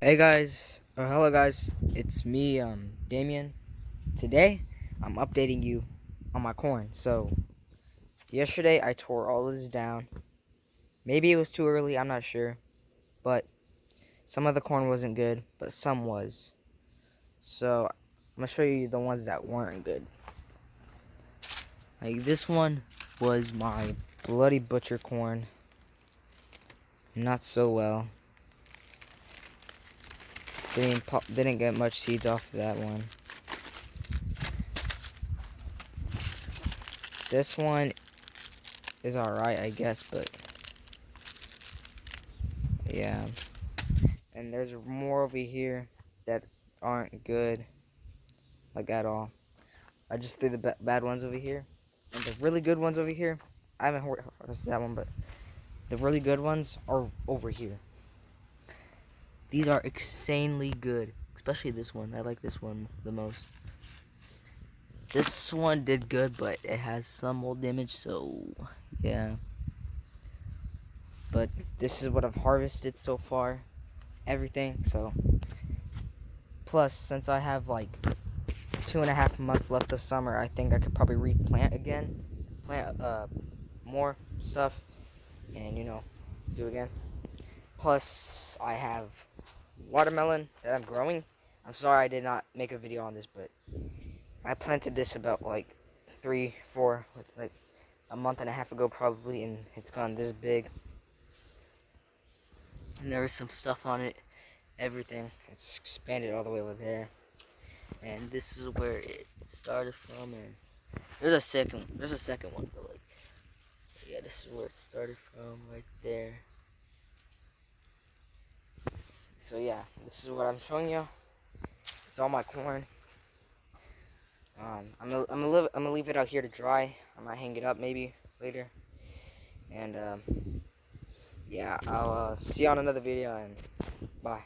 Hey guys, or hello guys, it's me, Damien. Today, I'm updating you on my corn. So, yesterday I tore all of this down. Maybe it was too early, I'm not sure. But, some of the corn wasn't good, but some was. So, I'm gonna show you the ones that weren't good. Like, this one was my bloody butcher corn. Not so well. Didn't get much seeds off of that one. This one is alright, I guess, but yeah. And there's more over here that aren't good, like at all. I just threw the bad ones over here, and the really good ones over here. I haven't harvested that one, but the really good ones are over here. These are insanely good, especially this one. I like this one the most. This one did good, but it has some mold damage, so yeah. But this is what I've harvested so far. Everything, so. Plus, since I have like 2.5 months left this summer, I think I could probably replant again. Plant more stuff and, do again. Plus, I have watermelon that I'm growing. I'm sorry I did not make a video on this, but I planted this about like 3-4, like a month and a half ago probably, and it's gone this big. And there is some stuff on it, everything. It's expanded all the way over there. And this is where it started from, and there's a second one, but like, yeah, this is where it started from, right there. So yeah, this is what I'm showing you. It's all my corn. I'm gonna leave it out here to dry. I might hang it up maybe later. And yeah, I'll see you on another video, and bye.